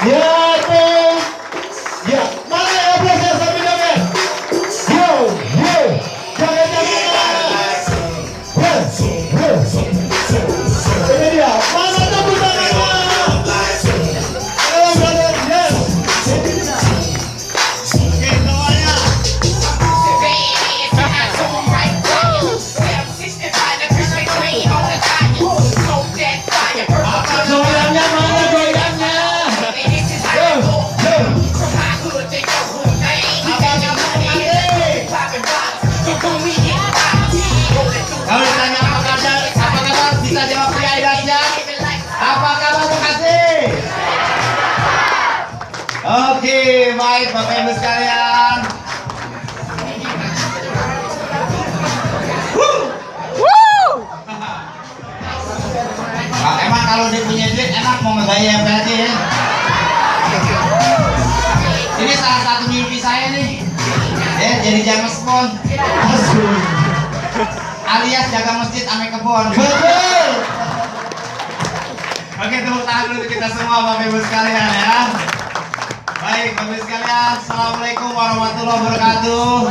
Ya tuh. Ya, mana ya aplausnya sambil jangan. Yo, yo. Jangan. Ini dia. Mana tepuk tangannya? Ayo, brother. Yes. Oke, semuanya. Goyangnya mana goyangnya? Kalau ditanya apa kabar bisa jawab pria idasnya. Apa kabar Bekasi? Oke, baik Bapak Ibu sekalian. Nah, emang kalau dia punya duit enak mau ngegaya apa aja ya. Ini salah satu mimpi saya nih. Ya, jadi James Bond. Alias jaga masjid ame kebon. Betul. Oke, tepuk tangan dulu kita semua Bapak Ibu sekalian ya. Baik, Bapak Ibu sekalian, Assalamualaikum warahmatullahi wabarakatuh.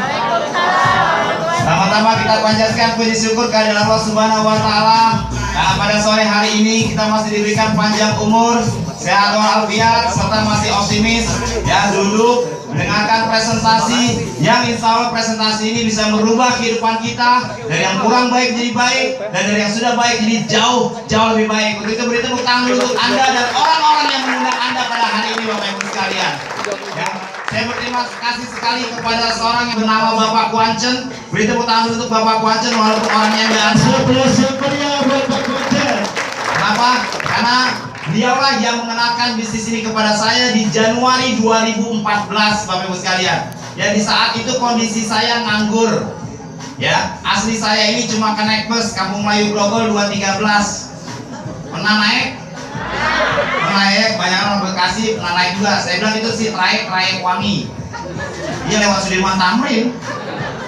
Sama-sama kita panjatkan puji syukur kehadirat Allah Subhanahu wa taala. Nah, pada sore hari ini kita masih diberikan panjang umur, sehat walafiat, serta masih optimis. Ya, duduk mendengarkan presentasi yang insya Allah presentasi ini bisa merubah kehidupan kita dari yang kurang baik jadi baik, dan dari yang sudah baik jadi jauh lebih baik. Untuk itu beri tepuk tangan untuk Anda dan orang-orang yang mengundang Anda pada hari ini Bapak Ibu sekalian. Ya, saya berterima kasih sekali kepada seorang yang bernama Bapak Kuancen. Beri tepuk tangan untuk Bapak Kuancen walaupun orangnya nggak ada. Bapak Kuancen. Kenapa? Karena dialah yang mengenalkan bisnis ini kepada saya di Januari 2014 Bapak Ibu sekalian. Ya, di saat itu kondisi saya nganggur. Ya, asli saya ini cuma naik bus Kampung Melayu Grogol 213. Pernah naik? Naik, banyak orang Bekasi pernah naik juga. Saya bilang itu sih trayek wangi. Iya, lewat Sudirman Tamrin.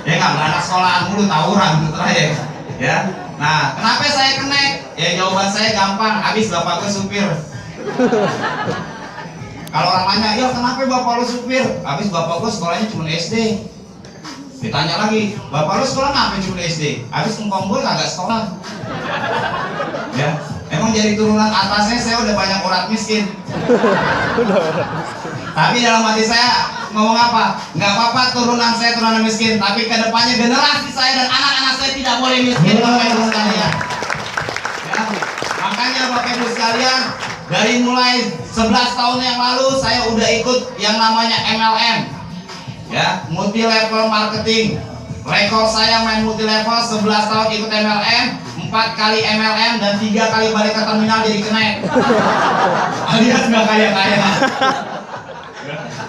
Ya nggak anak sekolahan dulu tawuran gitu trayek. Ya. Nah, kenapa saya kenaik? Ya jawaban saya gampang. Habis bapak gue supir. Kalau orang nanya, ya kenapa bapak lu supir? Habis bapak gue sekolahnya cuma SD. Ditanya lagi, bapak lu sekolah ngapain cuma SD? Habis engkong gue kagak sekolah. Ya. Emang dari turunan atasnya saya udah banyak urat miskin. Tapi dalam hati saya ngomong apa? Nggak apa-apa turunan saya turunan miskin, tapi kedepannya generasi saya dan anak-anak saya tidak boleh miskin Bapak Ibu sekalian. Ya, makanya Bapak Ibu sekalian, dari mulai 11 tahun yang lalu saya udah ikut yang namanya MLM. Ya, multi level marketing. Rekor saya main multi level 11 tahun ikut MLM, 4 kali MLM dan 3 kali balik ke terminal jadi kenaik. Alias nggak kaya-kaya.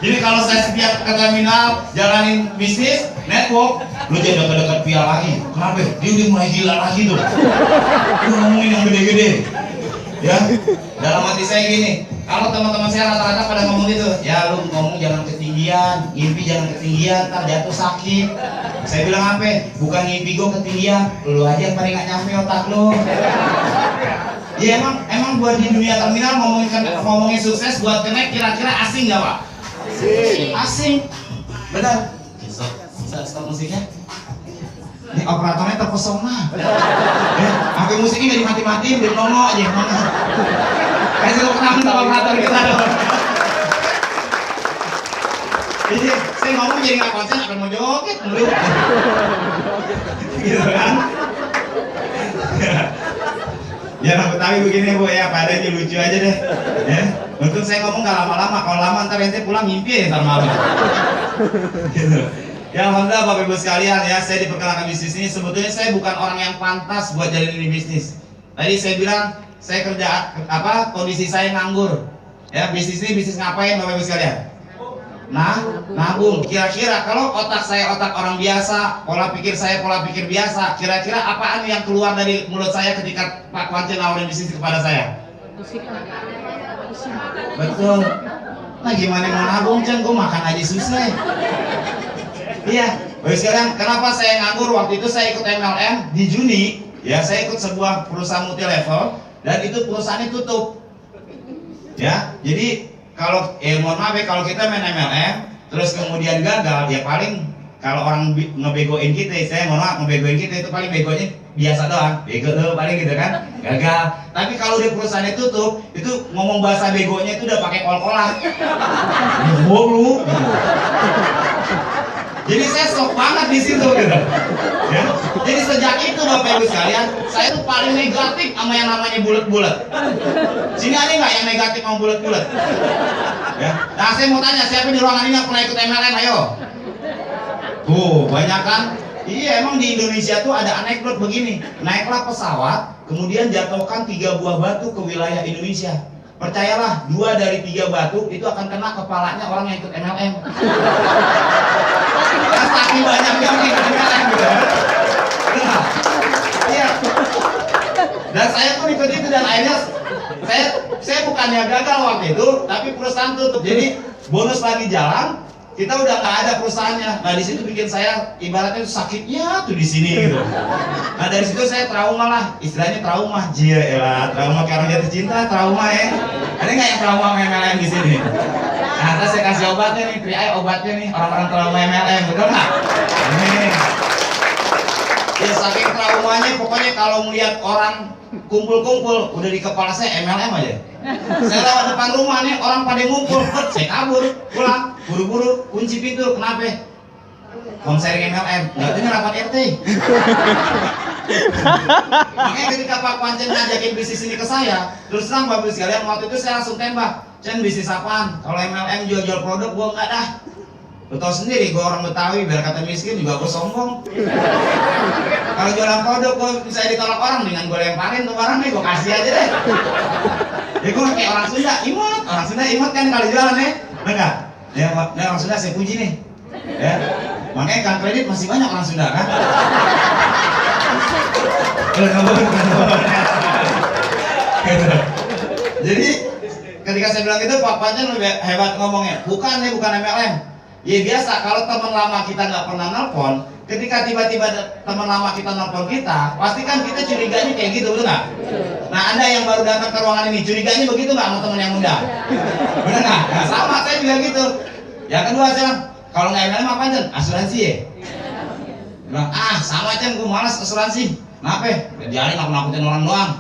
Jadi kalau saya setiap ke terminal jalanin bisnis, network, lu jangan dekat-dekat Pia lagi. Kenapa? Dia udah mulai gila lagi tuh. Lu ngomongin yang gede-gede. Ya, dalam hati saya gini, kalau teman-teman saya rata-rata pada ngomong gitu, ya lu ngomong jangan ketinggian, ngimpi jangan ketinggian, ntar jatuh sakit. Saya bilang apa? Bukan ngimpi gue ketinggian, lu aja yang paling gak nyampe otak lu. Ya emang buat di dunia terminal ngomongin sukses buat kenaik kira-kira asing nggak Pak? Asing. Benar. Bisa stop musiknya? Ini operatornya terpesona. Sampai musiknya nggak dimati-matiin, dia nongol aja. Kasih lo kenal sama operator kita. Jadi saya ngomong jadi nggak konsen, akan mau joget dulu. Gitu kan? Ya anak Betawi begini Bu ya, padanya lucu aja deh. Ya, untuk saya ngomong nggak lama-lama, kalau lama ntar ente pulang ngimpi ya ntar malam. Gitu. Ya alhamdulillah Bapak Ibu sekalian ya, saya diperkenalkan bisnis ini. Sebetulnya saya bukan orang yang pantas buat jalin ini bisnis. Tadi saya bilang saya kerja kondisi saya nganggur. Ya, bisnis ini bisnis ngapain Bapak Ibu sekalian? Nah, nabung. Kira-kira kalau otak saya otak orang biasa, pola pikir saya pola pikir biasa, kira-kira apaan yang keluar dari mulut saya ketika Pak Kuancen nawarin bisnis kepada saya? Betul. Nah gimana mau nabung Cen? Gue makan aja susah. Iya. Baik sekarang kenapa saya nganggur? Waktu itu saya ikut MLM di Juni. Ya saya ikut sebuah perusahaan multi level dan itu perusahaannya tutup. Ya, jadi kalau mohon maaf ya, kalau kita main MLM terus kemudian gagal, ya paling kalau orang ngebegoin kita, saya mohon maaf, ngebegoin kita itu paling begonya biasa doang, bego lo paling gitu kan, gagal. Tapi kalau udah perusahaannya tutup, itu ngomong bahasa begonya itu udah pakai kol-kolan, bohong lu. Jadi saya shock banget di situ gitu. Ya. Jadi sejak itu Bapak Ibu sekalian, saya tuh paling negatif sama yang namanya bulat-bulat. Sini ada nggak yang negatif sama bulat-bulat? Ya. Nah saya mau tanya, siapa di ruangan ini yang pernah ikut MLM? Ayo. Tuh banyak kan? Iya, emang di Indonesia tuh ada anekdot begini. Naiklah pesawat, kemudian jatuhkan 3 buah batu ke wilayah Indonesia. Percayalah, 2 dari 3 batu itu akan kena kepalanya orang yang ikut MLM. Kan saking banyak yang ikut MLM gitu. Iya. Dan saya pun ikut itu dan akhirnya saya bukannya gagal waktu itu, tapi perusahaan tutup. Jadi bonus lagi jalan, kita udah nggak ada perusahaannya. Nah di situ bikin saya ibaratnya sakitnya tuh di sini gitu. Nah dari situ saya trauma lah, istilahnya trauma, trauma kayak orang jatuh cinta, trauma ya. Ada nggak yang trauma MLM di sini? Nah terus saya kasih obatnya nih, 3i obatnya nih, orang-orang trauma MLM, betul nggak? Ini. Ya saking traumanya, pokoknya kalau melihat orang kumpul-kumpul, udah di kepala saya MLM aja. Saya lewat depan rumah nih, orang pada ngumpul, saya kabur, pulang, buru-buru, kunci pintu, kenapa? Home sharing MLM, nggak ini rapat RT. Makanya ketika Pak Pancen ngajakin bisnis ini ke saya, terus terang Bapak sekalian, waktu itu saya langsung tembak, Cen bisnis apaan? Kalau MLM jual-jual produk, gua nggak dah. Lu tau sendiri, gue orang Betawi, biar kata miskin juga gue sombong. Kalau jualan produk, gue bisa ditolak orang, dengan gue lemparin tuh barang nih, gue kasih aja deh. Ya gue kayak orang Sunda, imut kan kalau jualan ya, enggak? Ya orang Sunda saya puji nih. Ya, makanya kan kredit masih banyak orang Sunda kan? Jadi ketika saya bilang itu Pak Pancen lebih hebat ngomongnya, bukan MLM. Ya biasa, kalau teman lama kita nggak pernah nelpon, ketika tiba-tiba teman lama kita nelpon kita, pasti kan kita curiganya kayak gitu, betul nggak? Nah Anda yang baru datang ke ruangan ini, curiganya begitu nggak sama teman yang muda? Bener nggak? Nah, sama, saya juga gitu. Yang kedua saya bilang, kalau nggak MLM apa Cen? Asuransi ya? Bilang, sama Cen, gue malas asuransi. Kenapa? Biarin nakut-nakutin orang doang.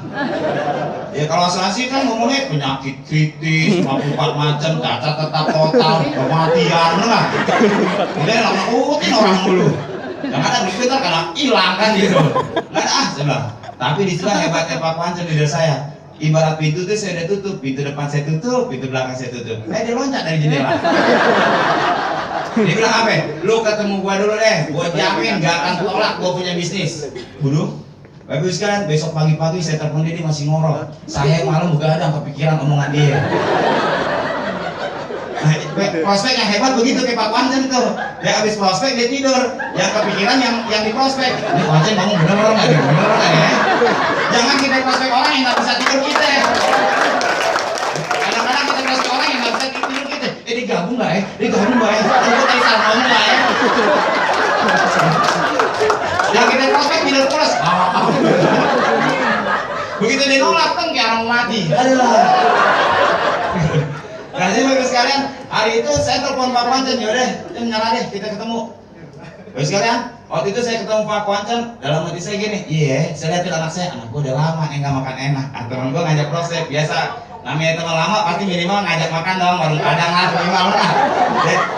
Ya kalau asuransi kan ngomongnya penyakit kritis, 54 macam, cacat tetap total, kematian lah. Udah nakutin orang dulu. Yang ada duit kita karena hilang kan gitu. Nggak ada saya bilang. Tapi disitulah hebatnya Pak Pancen di saya. Ibarat pintu tuh saya udah tutup, pintu depan saya tutup, pintu belakang saya tutup. Dia loncat dari jendela. Dia bilang apa? Lu ketemu gua dulu deh, gua jamin gak akan tolak gua punya bisnis. Bodoh. Bagus kan, besok pagi-pagi saya telepon dia masih ngorok. Saya malam gak ada kepikiran omongan dia. Nah, prospek yang hebat begitu kayak Pak Pancen tuh. Dia habis prospek dia tidur, yang kepikiran yang di prospek. Ini Pancen bangun bener-bener nggak ya? Jangan kita prospek orang yang nggak bisa tidur kita. Kadang-kadang kita prospek orang yang nggak bisa tidur kita. Digabung nggak ya? Digabung nggak ya? Aku tadi salah ngomong nggak ya? Yang kita prospek tidur pulas. Begitu dia nolak kan kayak orang mati. Aduh. Nah jadi bagus sekalian, hari itu saya telepon Pak Pancen, yaudah, nyala deh, kita ketemu. Bagus sekalian, waktu itu saya ketemu Pak Pancen, dalam hati saya gini, iya, saya lihatin anak gue udah lama nggak makan enak. Teman gue ngajak prospek, biasa, namanya teman lama pasti minimal ngajak makan dong, warung padang lah, minimal lah.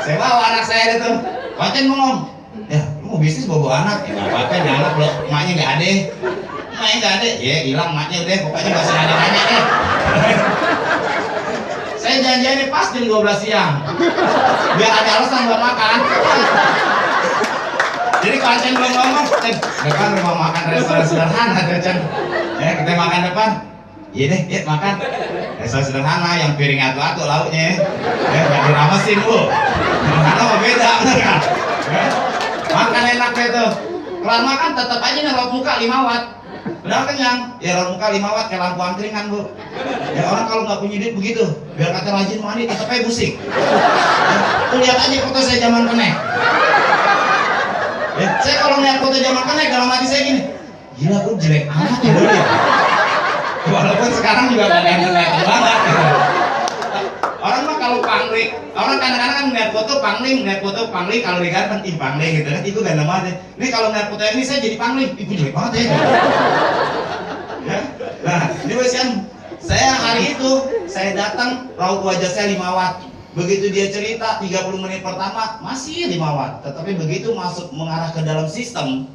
Saya bawa anak saya itu, Pancen ngomong, ya, mau bisnis bawa anak, ya nggak apa-apa, jangan anak belum, emaknya nggak ada, ya hilang emaknya udah, pokoknya nggak usah nanya deh. Saya janjiannya pas jam 12 siang biar ada alasan buat makan. Jadi Pancen belum ngomong, depan rumah makan restoran sederhana Cen. Ya kita makan depan. Iya deh, yuk makan. Restoran sederhana yang piring atu-atu lauknya. Ya nggak diramesin bu. Karena mau beda bener kan? Makan enak gitu. Kelar makan tetap aja nih raut muka 5 watt. Udah kenyang, ya raut muka 5 watt kayak lampu angkringan bu. Ya orang kalau nggak punya duit begitu, biar kata rajin mandi tetap aja busik. Tuh lihat aja foto saya zaman kenek. Ya, saya kalau lihat foto zaman kenek dalam hati saya gini, gila gue jelek amat ya dulu ya. Walaupun sekarang juga nggak ada yang kenek banget. Orang mah kalau orang kadang-kadang kan ngeliat foto pangling kalau diganteng ih pangling gitu kan, itu ganteng banget. Ini kalau ngeliat foto ini saya jadi pangling, itu jelek banget ya. Ya. Nah, di Wesian saya hari itu saya datang raut wajah saya 5 watt. Begitu dia cerita 30 menit pertama masih 5 watt, tetapi begitu masuk mengarah ke dalam sistem,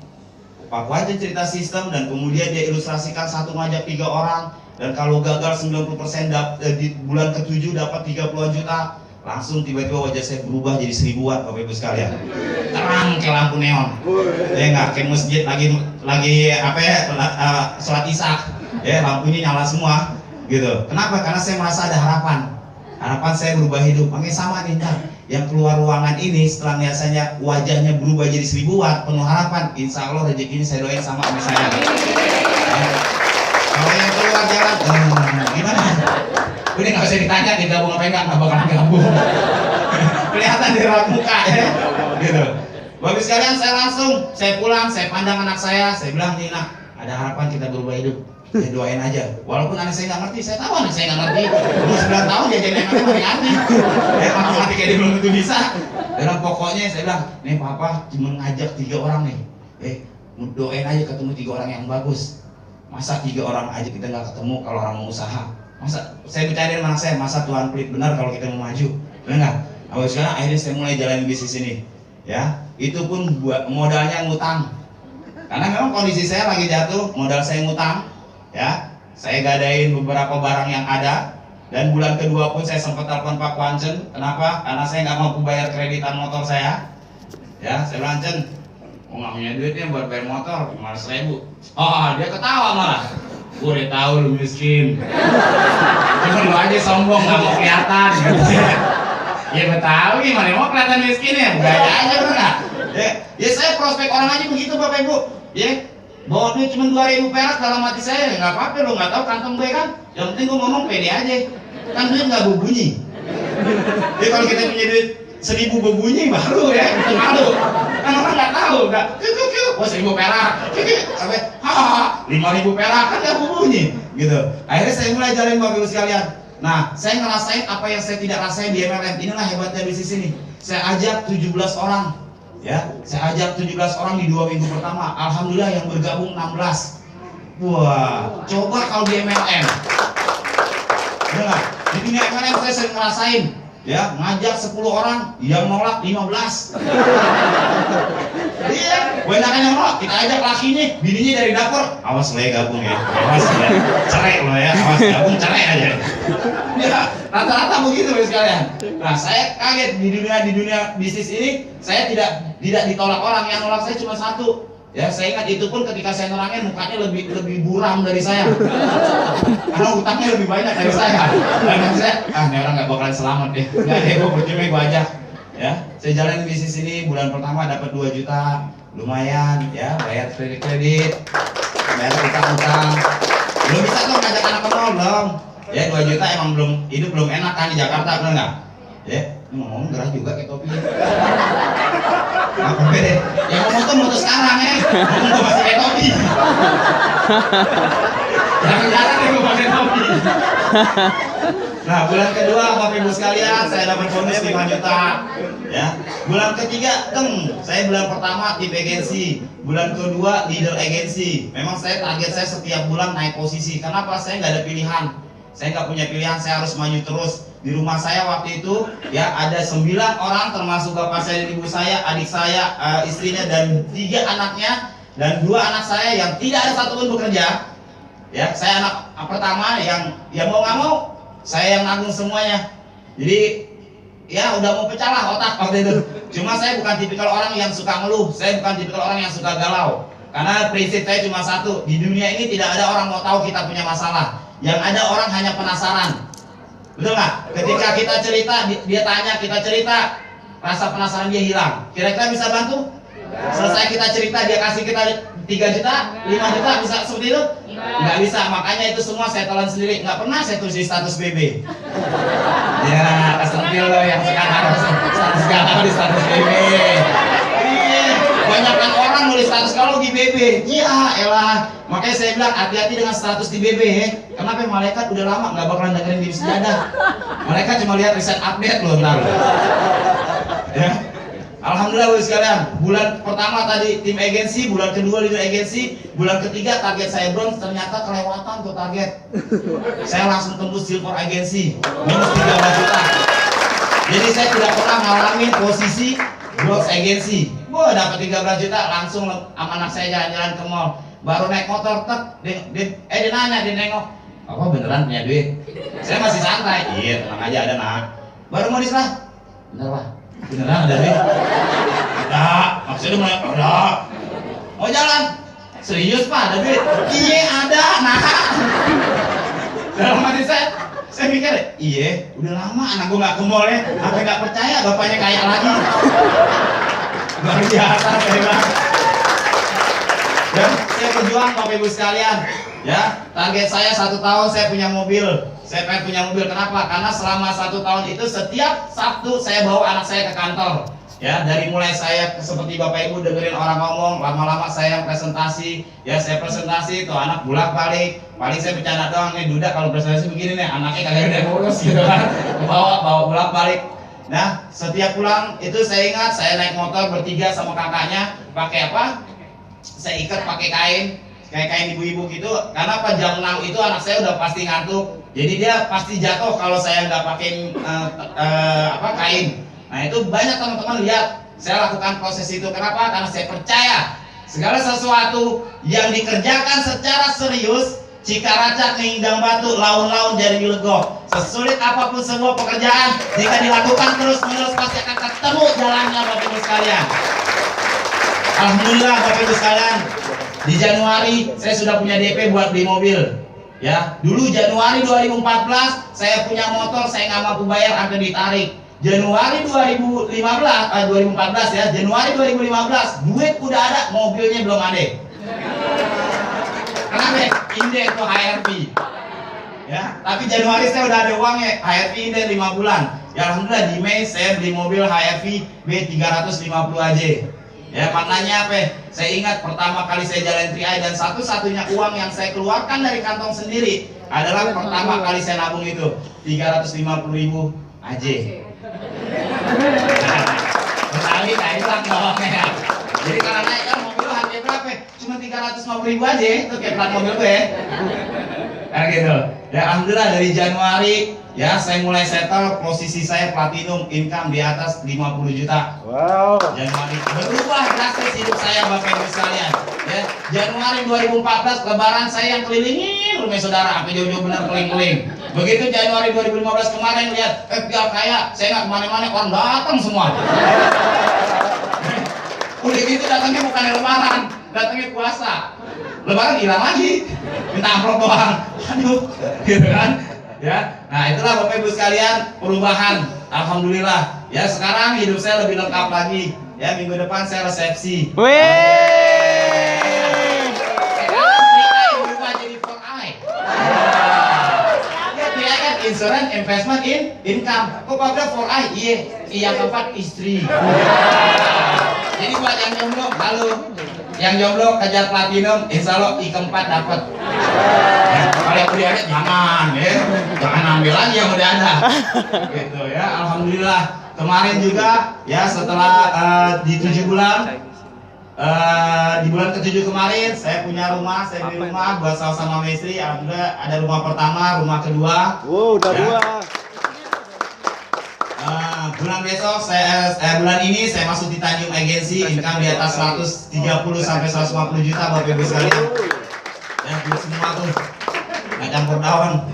Pak Wajan cerita sistem dan kemudian dia ilustrasikan satu ngajak 3 orang dan kalau gagal 90% di bulan ke-7 dapat 30 juta, langsung tiba-tiba wajah saya berubah jadi 1000 watt Bapak Ibu sekalian. Terang kayak lampu neon. Ya enggak kayak masjid lagi apa ya sholat Isya. Ya lampunya nyala semua gitu. Kenapa? Karena saya merasa ada harapan. Harapan saya berubah hidup. Makanya sama nih ntar yang keluar ruangan ini setelah biasanya wajahnya berubah jadi 1000 watt penuh harapan. Insya Allah rezeki ini saya doain sama saya. Kalau yang keluar jalan, gimana? Udah nggak usah ditanya digabung apa enggak bakalan gabung. Kelihatan di raut muka ya, gitu. Bapak sekalian saya pulang, saya pandang anak saya bilang nih nak, ada harapan kita berubah hidup. Saya doain aja, walaupun anak saya nggak ngerti, saya tahu anak saya nggak ngerti. Umur 9 tahun dia jadi anak nggak ngerti. Matematika kayak dia belum tentu bisa. Dan pokoknya saya bilang, nih papa cuma ngajak 3 orang nih, doain aja ketemu 3 orang yang bagus. Masa 3 orang aja kita nggak ketemu kalau orang mau usaha? Masa saya bercanda sama anak saya, masa Tuhan pelit benar kalau kita mau maju? Benar nggak? Awal sekarang akhirnya saya mulai jalan bisnis ini, ya. Itu pun buat modalnya ngutang, karena memang kondisi saya lagi jatuh, modal saya ngutang, ya. Saya gadain beberapa barang yang ada, dan bulan kedua pun saya sempat telepon Pak Wancen. Kenapa? Karena saya nggak mampu bayar kreditan motor saya, ya. Saya bilang, Cen, nggak punya duitnya buat bayar motor, 500.000. Oh, dia ketawa malah. Gue udah tahu lu miskin. Cuma lu aja sombong nggak mau kelihatan. Ya gue tahu gimana mau kelihatan miskin ya, gaya aja bener nggak? Ya saya prospek orang aja begitu Bapak Ibu. Ya, bawa duit cuma 2.000 perak dalam hati saya, nggak apa-apa lu nggak tahu kantong gue kan. Yang penting gue ngomong pede aja. Kan duit nggak berbunyi. Jadi kalau kita punya duit 1000 berbunyi baru ya, itu malu. Kan orang nggak tahu, nggak. Oh 1000 perak, sampai 5.000 perak kan nggak berbunyi, gitu. Akhirnya saya mulai jalin Bapak Ibu sekalian. Nah, saya ngerasain apa yang saya tidak rasain di MLM. Inilah hebatnya bisnis ini. Saya ajak 17 orang, ya. Saya ajak 17 orang di 2 minggu pertama. Alhamdulillah yang bergabung 16. Wah, coba kalau di MLM. Benar, di dunia MLM saya sering ngerasain. Ya, ngajak 10 orang, yang nolak 15. Iya, kebanyakan yang nolak, kita ajak lakinya, bininya dari dapur. Awas lo ya gabung ya, awas ya, cerai lo ya, awas gabung cerai aja. Ya, rata-rata begitu sekalian. Nah, saya kaget di dunia bisnis ini, saya tidak ditolak orang, yang nolak saya cuma 1. Ya, saya ingat itu pun ketika saya nerangin mukanya lebih buram dari saya. Karena utangnya lebih banyak dari saya. Dan saya, ini orang nggak bakalan selamat deh. Nggak deh, gue percuma gue ajak. Ya, saya jalanin bisnis ini bulan pertama dapat 2 juta, lumayan, ya, bayar kredit, bayar utang-utang. Belum bisa tuh ngajak anak ke mall belum. Ya 2 juta emang hidup belum enak kan di Jakarta, benar nggak? Ya, ngomong gerah juga kayak topi. Apa beda? Yang ngomong tuh motor sekarang ya, ngomong tuh masih kayak topi. Jarang-jarang nih gue pakai topi. Nah, bulan kedua Bapak Ibu sekalian saya dapat bonus 5 juta. Ya, bulan ketiga saya bulan pertama tim agensi, bulan kedua leader agensi. Memang saya target saya setiap bulan naik posisi. Kenapa? Saya nggak ada pilihan. Saya nggak punya pilihan, saya harus maju terus. Di rumah saya waktu itu ya ada 9 orang termasuk bapak saya dan ibu saya, adik saya, istrinya dan 3 anaknya dan 2 anak saya yang tidak ada satupun bekerja. Ya, saya anak pertama yang mau nggak mau saya yang nanggung semuanya. Jadi ya udah mau pecah lah otak waktu itu. Cuma saya bukan tipikal orang yang suka ngeluh, saya bukan tipikal orang yang suka galau. Karena prinsip saya cuma satu, di dunia ini tidak ada orang mau tahu kita punya masalah. Yang ada orang hanya penasaran. Betul nggak? Ketika kita cerita, dia tanya, kita cerita, rasa penasaran dia hilang. Kira-kira bisa bantu? Selesai kita cerita, dia kasih kita 3 juta, 5 juta, bisa seperti itu? Nggak bisa, makanya itu semua saya telan sendiri. Nggak pernah saya tulis di status BB. Ya, kesentil loh yang sekarang status galau di status BB. Iya, kebanyakan orang orang nulis status kalau di BB. Iya, elah. Makanya saya bilang hati-hati dengan status di BB ya. Kenapa malaikat udah lama nggak bakalan dengerin di sejadah. Malaikat cuma lihat riset update loh ntar. Ya. Alhamdulillah Bapak sekalian, bulan pertama tadi tim agensi, bulan kedua leader agensi, bulan ketiga target saya bronze, ternyata kelewatan tuh target. Saya langsung tembus silver agensi, minus 13 juta. Jadi saya tidak pernah ngalamin posisi bronze agensi. Wah, dapat 13 juta langsung sama anak saya jalan-jalan ke mall. Baru naik motor dia nanya, dia nengok, apa beneran punya duit? Saya masih santai. Iya, tenang aja ada nak. Baru mau diserah. Bentar Pak. Beneran ada duit? Ada, maksudnya ada. Mau jalan? Serius Pak ada duit? Iya ada, nah. Dalam hati saya mikir, iya udah lama anak gue gak ke mall ya. Sampai gak percaya bapaknya kaya lagi. Luar biasa saya bilang. Dan saya berjuang Bapak Ibu sekalian. Ya, target saya 1 tahun saya punya mobil. Saya pengen punya mobil. Kenapa? Karena selama 1 tahun itu setiap Sabtu saya bawa anak saya ke kantor. Ya, dari mulai saya seperti Bapak Ibu dengerin orang ngomong, lama-lama saya presentasi. Ya, saya presentasi tuh anak bolak-balik. Paling saya bercanda doang nih, Duda kalau presentasi begini nih, anaknya kagak ada ngurus gitu kan. Bawa bolak-balik. Nah, setiap pulang itu saya ingat saya naik motor bertiga sama kakaknya, pakai apa? Saya ikat pakai kain, kayak kain ibu-ibu gitu. Karena apa, jam 6 itu anak saya udah pasti ngantuk. Jadi dia pasti jatuh kalau saya nggak pakai kain. Nah itu banyak teman-teman lihat saya lakukan proses itu. Kenapa? Karena saya percaya segala sesuatu yang dikerjakan secara serius, Cikaracak Ninggang Batu, laun-laun jadi legok. Sesulit apapun sebuah pekerjaan, jika dilakukan terus-menerus pasti akan ketemu jalannya Bapak Ibu sekalian. Alhamdulillah Bapak Ibu sekalian, di Januari saya sudah punya DP buat beli mobil. Ya, dulu Januari 2014 saya punya motor, saya nggak mampu bayar sampai ditarik. Januari 2014 ya, Januari 2015 duit udah ada, mobilnya belum ada. Kenapa? Inden itu HRV. Ya, tapi Januari saya udah ada uangnya, HRV inden 5 bulan. Ya alhamdulillah di Mei saya beli mobil HRV B350 aja. Ya, maknanya apa? Saya ingat pertama kali saya jalan TRI dan satu-satunya uang yang saya keluarkan dari kantong sendiri adalah pertama kali saya nabung itu 350.000 aja. Sekali nah hilang bawahnya. Jadi karena naik kan mobil harganya berapa? Cuma 350.000 aja, itu kayak plat mobil gue. Kayak gitu. Ya alhamdulillah dari Januari ya saya mulai settle, posisi saya platinum, income di atas 50 juta. Wow. Januari berubah drastis hidup saya Bapak Ibu sekalian. Ya, Januari 2014 lebaran saya yang kelilingin rumah saudara, sampai jauh-jauh benar keliling-keliling. Begitu Januari 2015 kemarin lihat, biar kaya, saya nggak kemana-mana, orang datang semua. Udah gitu datangnya bukan lebaran, datangnya puasa. Lebaran hilang lagi, minta amplop doang. Aduh, gitu kan? Ya, nah itulah Bapak Ibu sekalian perubahan. Alhamdulillah. Ya sekarang hidup saya lebih lengkap lagi. Ya minggu depan saya resepsi. Berubah jadi 4I. Ya 3I kan insurance, investment, income. Kok pada 4I? Iya, yang keempat istri. Jadi buat yang jomblo, halo. Yang jomblo kejar platinum, insya Allah I keempat dapat. Ya, kalau yang udah ada jangan ya, jangan ambil lagi yang udah ada. Gitu ya, alhamdulillah. Kemarin juga ya setelah di 7 bulan, di bulan ke-7 kemarin saya punya rumah, saya beli rumah buat sama istri. Alhamdulillah ada rumah pertama, rumah kedua. Wow, udah ya. 2. Bulan besok bulan ini saya masuk di Tanjung Agensi, income di atas 130 sampai 150 juta Bapak Ibu sekalian. Ya, duit semua tuh. Nggak campur daun.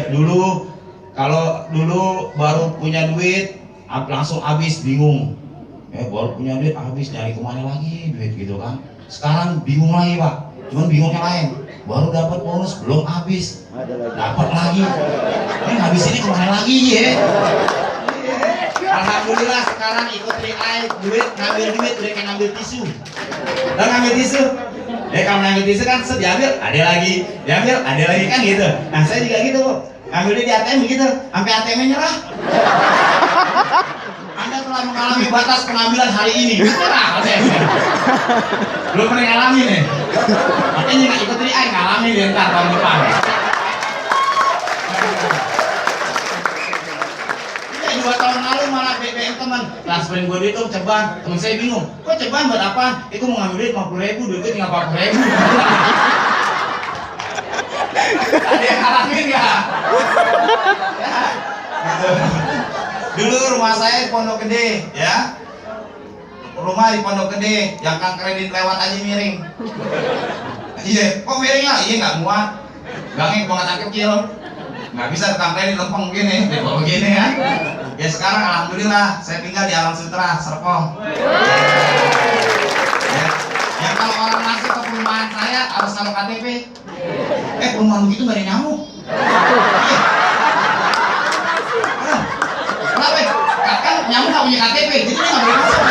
Dulu kalau dulu baru punya duit langsung habis bingung. Baru punya duit habis nyari kemana lagi duit gitu kan. Sekarang bingung lagi Pak. Cuman bingung yang lain. Baru dapat bonus belum habis. Dapat lagi. Ini habis ini kemana lagi ya? Alhamdulillah sekarang ikut TRI ngambil duit udah kayak ngambil tisu. Dan ngambil tisu. Kalau ngambil tisu kan diambil ada lagi, diambil ada lagi kan gitu. Nah saya juga gitu kok. Ngambil duit di ATM gitu, sampai ATM-nya nyerah. Anda telah mengalami batas pengambilan hari ini. Kenapa saya? Belum pernah ngalamin nih. Makanya nggak ikut ini, ngalamin di ntar tahun depan. Iya 2 tahun lalu malah BBM teman. Transferin gue duit tuh ceban. Temen saya bingung. Kok ceban buat apa? Itu mau ngambil duit 50.000, duitnya tinggal 40.000. Ada yang ngalamin nggak? Ya, gitu. Dulu rumah saya di Pondok Gede, ya. Rumah di Pondok Gede, yang kang kredit lewat aja miring. Iya, kok miring lah? Iya nggak muat. Gangnya buangan kecil, nggak bisa kang kredit lempeng begini, begini kan? Ya sekarang alhamdulillah saya tinggal di Alam Sutra, Serpong. Ya, yang kalau orang masuk ke perumahan saya harus taruh KTP. Perumahan begitu nggak ada nyamuk. Iya. Kenapa? Kan nyamuk nggak punya KTP, jadi dia nggak boleh masuk.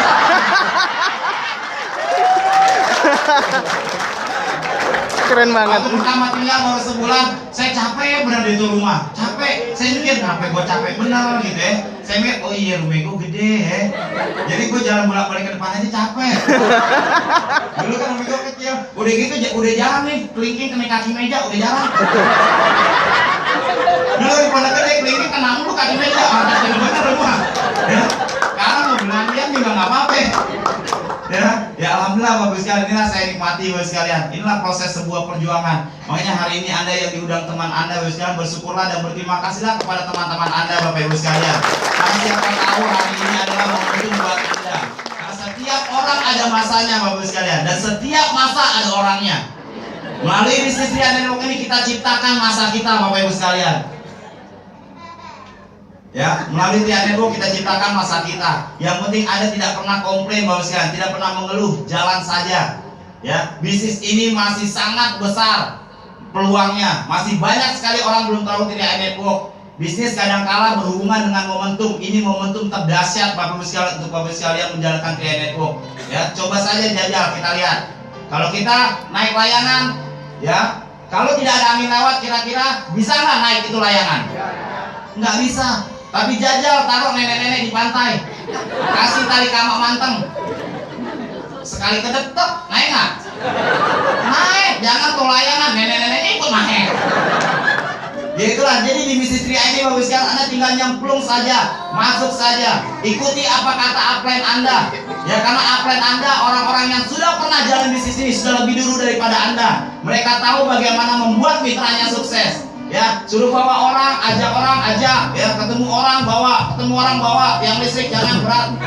Keren banget. Waktu pertama tinggal baru sebulan, saya capek benar di itu rumah. Capek, saya mikir kenapa gue capek benar gitu ya. Saya mikir, oh iya rumah gue gede ya. Jadi gue jalan bolak-balik ke depan aja capek. Dulu kan rumah gue kecil, udah gitu udah jalan nih, kelingking kena kaki meja, udah jalan. Dulu di Pondok Gede kelingking kena mulu kaki meja, harus bener rumah. Ya, sekarang mau belanja juga nggak apa-apa. Ya alhamdulillah bagus sekali, inilah saya nikmati bagus sekalian. Inilah proses sebuah perjuangan. Makanya hari ini Anda yang diundang teman Anda bagus sekalian, bersyukurlah dan berterima kasihlah kepada teman-teman Anda Bapak Ibu sekalian. Karena siapa tahu hari ini adalah momentum buat Anda. Karena setiap orang ada masanya Bapak Ibu sekalian, dan setiap masa ada orangnya. Melalui bisnis Ria Network ini kita ciptakan masa kita Bapak Ibu sekalian. Ya, melalui Ria Network kita ciptakan masa kita. Yang penting Anda tidak pernah komplain Bapak sekalian, tidak pernah mengeluh, jalan saja. Ya, bisnis ini masih sangat besar peluangnya. Masih banyak sekali orang belum tahu Ria Network. Bisnis kadangkala berhubungan dengan momentum. Ini momentum terdahsyat Bapak sekalian untuk Bapak sekalian menjalankan Ria Network. Ya, coba saja jajal kita lihat. Kalau kita naik layangan, ya, kalau tidak ada angin lewat kira-kira bisa nggak naik itu layangan? Nggak bisa. Tapi jajal taruh nenek-nenek di pantai, kasih tali kamak manteng, sekali kedetek naik nggak? Naik, jangan tuh layangan nenek-neneknya ikut naik. Ya itulah, jadi di bisnis Ria ini Bapak sekalian Anda tinggal nyemplung saja, masuk saja, ikuti apa kata upline Anda. Ya karena upline Anda orang-orang yang sudah pernah jalan bisnis ini sudah lebih dulu daripada Anda. Mereka tahu bagaimana membuat mitranya sukses. Ya, suruh bawa orang, ajak, ya ketemu orang bawa, yang listrik jangan berat.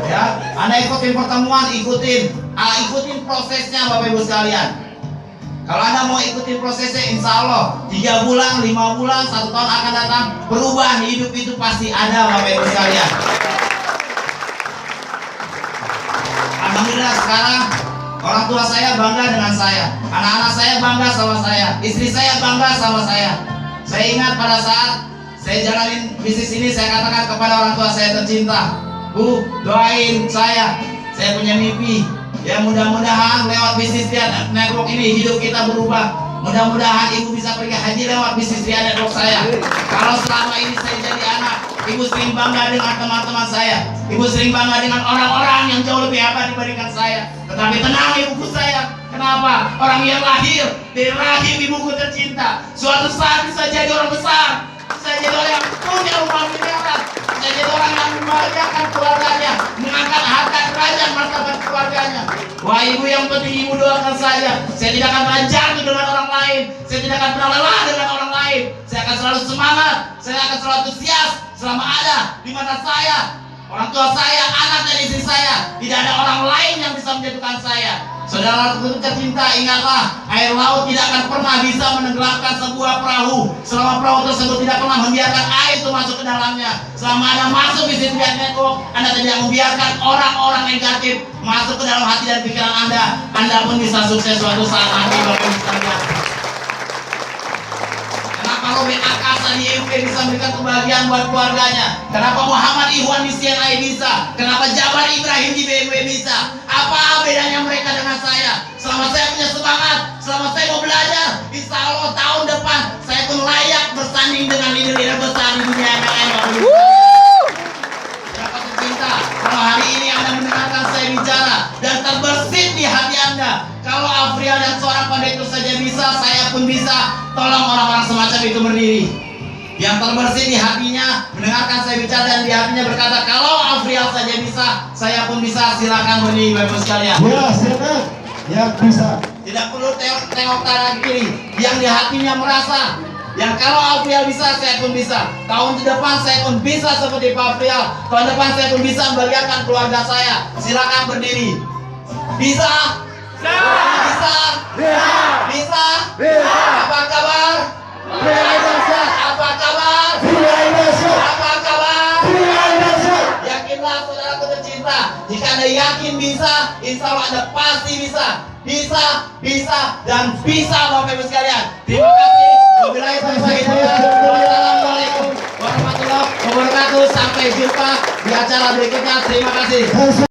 Ya, Anda ikutin pertemuan, ikutin prosesnya Bapak Ibu sekalian. Kalau Anda mau ikutin prosesnya, insya Allah 3 bulan, 5 bulan, 1 tahun akan datang, perubahan hidup itu pasti ada Bapak Ibu sekalian. Alhamdulillah sekarang orang tua saya bangga dengan saya, anak-anak saya bangga sama saya, istri saya bangga sama saya. Saya ingat pada saat saya jalanin bisnis ini, saya katakan kepada orang tua saya tercinta, Bu, doain saya punya mimpi. Ya mudah-mudahan lewat bisnis Ria Network ini hidup kita berubah. Mudah-mudahan ibu bisa pergi haji lewat bisnis Ria Network saya. Kalau selama ini saya jadi anak, ibu sering bangga dengan teman-teman saya. Ibu sering bangga dengan orang-orang yang jauh lebih hebat dibandingkan saya. Tetapi tenang ibuku saya. Kenapa? Orang yang lahir dari rahim ibuku tercinta, suatu saat bisa jadi orang besar, bisa jadi orang yang punya rumah miliaran, bisa jadi orang yang membahagiakan keluarganya, mengangkat harkat derajat martabat keluarganya. Wah ibu, yang penting ibu doakan saya tidak akan pernah jatuh dengan orang lain, saya tidak akan pernah lelah dengan orang lain, saya akan selalu semangat, saya akan selalu antusias selama ada di mana saya, orang tua saya, anak dan istri saya, tidak ada orang lain yang bisa menjatuhkan saya. Saudara tercinta, ingatlah, air laut tidak akan pernah bisa menenggelamkan sebuah perahu selama perahu tersebut tidak pernah membiarkan air itu masuk ke dalamnya. Selama Anda masuk bisnis Ria Network, Anda tidak membiarkan orang-orang negatif masuk ke dalam hati dan pikiran Anda pun bisa sukses suatu saat nanti Bapak Ibu sekalian. Kenapa Robin Akasa di EUP bisa memberikan kebahagiaan buat keluarganya? Kenapa Muhammad Ikhwan di CNI bisa? Kenapa Jabar Ibrahim di BMW bisa? Apa bedanya mereka dengan saya? Selama saya punya semangat, selama saya mau belajar, insya Allah tahun depan saya pun layak bersanding dengan leader-leader besar di dunia yang lain. Tolong orang-orang semacam itu berdiri. Yang terbersih di hatinya mendengarkan saya bicara dan di hatinya berkata, kalau Afrial saja bisa, saya pun bisa. Silakan berdiri Bapak sekalian. Ya, silakan. Yang bisa. Tidak perlu tengok kanan kiri. Yang di hatinya merasa, yang kalau Afrial bisa, saya pun bisa. Tahun depan saya pun bisa seperti Pak Afrial. Tahun depan saya pun bisa membahagiakan keluarga saya. Silakan berdiri. Bisa? Bisa? Bisa? Apa kabar? Apa kabar? Apa kabar? Yakinlah saudaraku tercinta. Jika Anda yakin bisa, insya Allah Anda pasti bisa. Bisa, dan bisa Bapak Ibu sekalian. Terima kasih. Wabillahi taufiq hidayah. Wassalamualaikum warahmatullahi wabarakatuh. Sampai jumpa di acara berikutnya. Terima kasih.